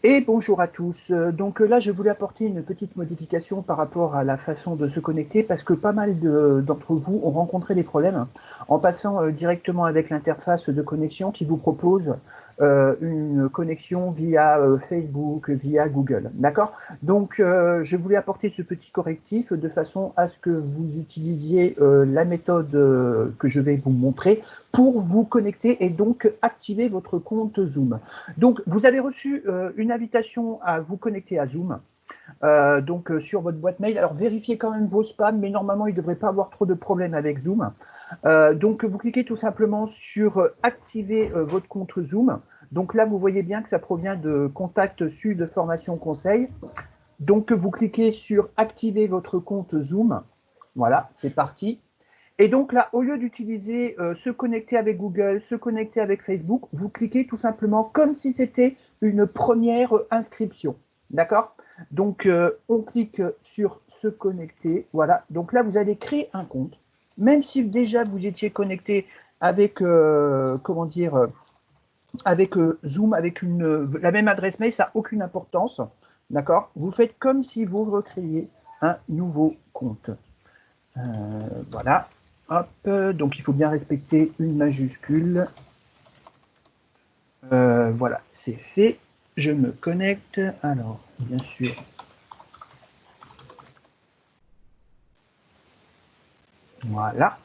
Et bonjour à tous. Donc là, je voulais apporter une petite modification par rapport à la façon de se connecter parce que pas mal d'entre vous ont rencontré des problèmes en passant directement avec l'interface de connexion qui vous propose une connexion via Facebook, via Google. D'accord? Donc je voulais apporter ce petit correctif de façon à ce que vous utilisiez la méthode que je vais vous montrer pour vous connecter et donc activer votre compte Zoom. Donc, vous avez reçu une invitation à vous connecter à Zoom, sur votre boîte mail. Alors, vérifiez quand même vos spams, mais normalement, il ne devrait pas avoir trop de problèmes avec Zoom. Donc, vous cliquez tout simplement sur activer votre compte Zoom. Donc là, vous voyez bien que ça provient de Contact Sud Formation Conseil. Donc, vous cliquez sur activer votre compte Zoom. Voilà, c'est parti. Et donc là, au lieu d'utiliser se connecter avec Google, se connecter avec Facebook, vous cliquez tout simplement comme si c'était une première inscription. D'accord? Donc on clique sur se connecter. Voilà. Donc là, vous allez créer un compte. Même si déjà vous étiez connecté avec, comment dire, avec Zoom, avec la même adresse mail, ça n'a aucune importance. D'accord? Vous faites comme si vous recréiez un nouveau compte. Euh, voilà. Hop. Donc il faut bien respecter une majuscule. Voilà, c'est fait. Je me connecte. Alors, bien sûr. Voilà.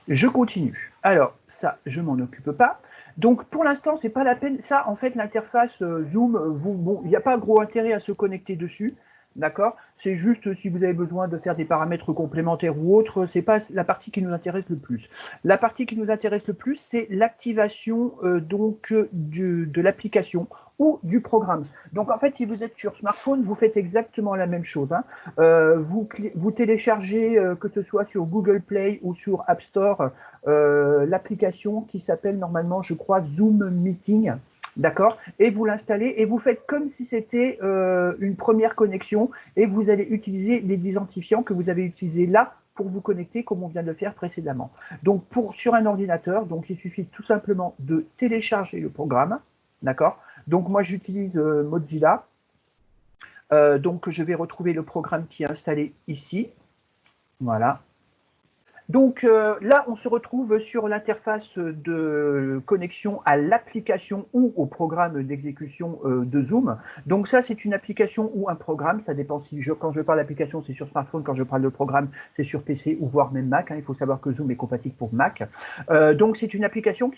Je continue. Alors, ça, je m'en occupe pas. Donc, pour l'instant, c'est pas la peine. Ça, en fait, l'interface Zoom, bon, il n'y a pas gros intérêt à se connecter dessus. D'accord? C'est juste si vous avez besoin de faire des paramètres complémentaires ou autres, c'est pas la partie qui nous intéresse le plus. La partie qui nous intéresse le plus, c'est l'activation de l'application ou du programme. Donc en fait, si vous êtes sur smartphone, vous faites exactement la même chose. Hein. Vous téléchargez, que ce soit sur Google Play ou sur App Store, l'application qui s'appelle normalement, je crois, Zoom Meeting. D'accord? Et vous l'installez et vous faites comme si c'était une première connexion et vous allez utiliser les identifiants que vous avez utilisés là pour vous connecter comme on vient de le faire précédemment. Donc sur un ordinateur, donc il suffit tout simplement de télécharger le programme. D'accord? Donc moi j'utilise Mozilla. Donc je vais retrouver le programme qui est installé ici. Voilà. Donc là, on se retrouve sur l'interface de connexion à l'application ou au programme d'exécution de Zoom. Donc ça, c'est une application ou un programme. Ça dépend quand je parle d'application, c'est sur smartphone. Quand je parle de programme, c'est sur PC ou voire même Mac. Hein. Il faut savoir que Zoom est compatible pour Mac. Donc c'est une application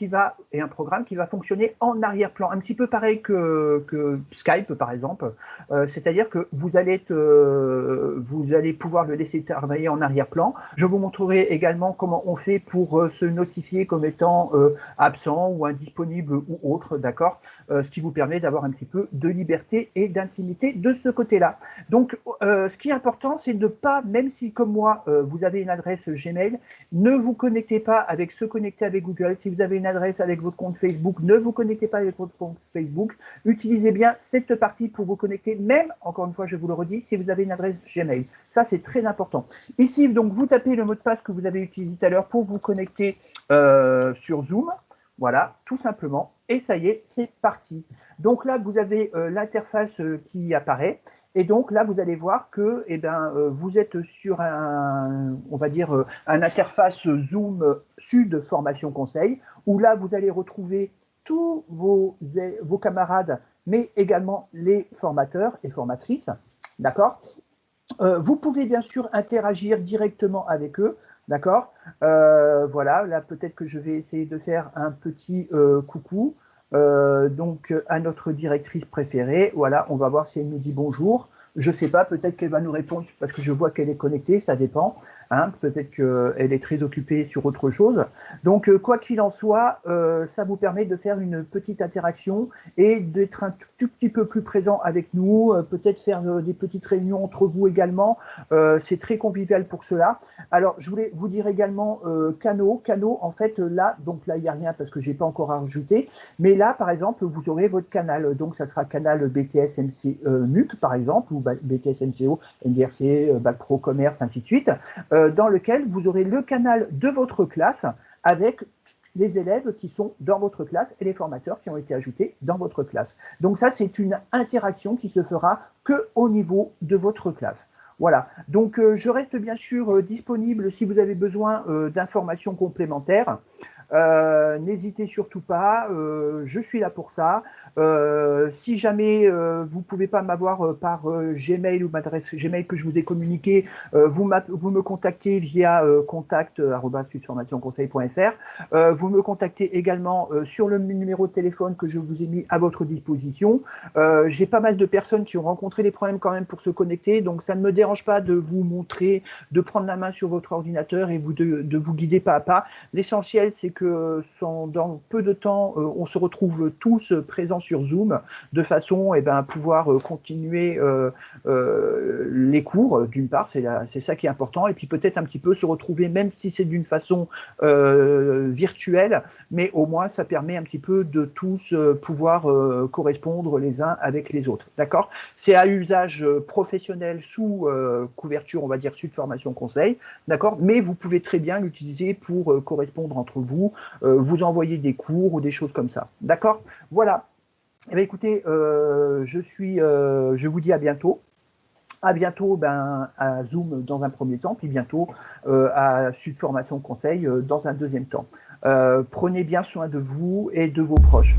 et un programme qui va fonctionner en arrière-plan, un petit peu pareil que Skype par exemple. C'est-à-dire que vous allez pouvoir le laisser travailler en arrière-plan. Je vous montrerai également comment on fait pour se notifier comme étant absent ou indisponible ou autre, d'accord, ce qui vous permet d'avoir un petit peu de liberté et d'intimité de ce côté-là. Donc, ce qui est important, c'est de ne pas, même si comme moi, vous avez une adresse Gmail, ne vous connectez pas avec se connecter avec Google. Si vous avez une adresse avec votre compte Facebook, ne vous connectez pas avec votre compte Facebook. Utilisez bien cette partie pour vous connecter, même, encore une fois, je vous le redis, si vous avez une adresse Gmail. Ça, c'est très important. Ici, donc, vous tapez le mot de passe que vous avez utilisé tout à l'heure pour vous connecter sur Zoom. Voilà, tout simplement. Et ça y est, c'est parti. Donc là, vous avez l'interface qui apparaît. Et donc là, vous allez voir que vous êtes sur on va dire, un interface Zoom Sud Formation Conseil, où là, vous allez retrouver tous vos camarades, mais également les formateurs et formatrices. D'accord? Vous pouvez bien sûr interagir directement avec eux, d'accord. Voilà, là peut-être que je vais essayer de faire un petit coucou à notre directrice préférée. Voilà, on va voir si elle nous dit bonjour. Je ne sais pas, peut-être qu'elle va nous répondre parce que je vois qu'elle est connectée, ça dépend. Hein, peut-être qu'elle est très occupée sur autre chose. Donc, quoi qu'il en soit, ça vous permet de faire une petite interaction et d'être un tout petit peu plus présent avec nous, peut-être faire des petites réunions entre vous également. C'est très convivial pour cela. Alors, je voulais vous dire également Cano. Cano, en fait, là, donc là, il n'y a rien parce que je n'ai pas encore ajouté. Mais là, par exemple, vous aurez votre canal. Donc, ça sera canal BTS MC MUC, par exemple, ou BTS MCO, NDRC, Bac Pro Commerce, ainsi de suite, dans lequel vous aurez le canal de votre classe avec les élèves qui sont dans votre classe et les formateurs qui ont été ajoutés dans votre classe. Donc ça, c'est une interaction qui se fera que au niveau de votre classe. Voilà, donc je reste bien sûr disponible si vous avez besoin d'informations complémentaires. N'hésitez surtout pas, je suis là pour ça. Si jamais vous ne pouvez pas m'avoir par Gmail ou m'adresse Gmail que je vous ai communiqué, vous me contactez via contact@sudformationconseil.fr. Vous me contactez également sur le numéro de téléphone que je vous ai mis à votre disposition. J'ai pas mal de personnes qui ont rencontré des problèmes quand même pour se connecter, donc ça ne me dérange pas de vous montrer, de prendre la main sur votre ordinateur et de vous guider pas à pas. L'essentiel, c'est que dans peu de temps, on se retrouve tous présents sur Zoom de façon à pouvoir continuer les cours, d'une part, c'est ça qui est important, et puis peut-être un petit peu se retrouver, même si c'est d'une façon virtuelle, mais au moins ça permet un petit peu de tous pouvoir correspondre les uns avec les autres. D'accord? C'est à usage professionnel sous couverture, on va dire, Sud Formation Conseil, d'accord? Mais vous pouvez très bien l'utiliser pour correspondre entre vous, vous envoyer des cours ou des choses comme ça. D'accord? Voilà. Eh bien, écoutez, je vous dis à bientôt. À bientôt à Zoom dans un premier temps, puis bientôt à Sud Formation Conseil dans un deuxième temps. Prenez bien soin de vous et de vos proches.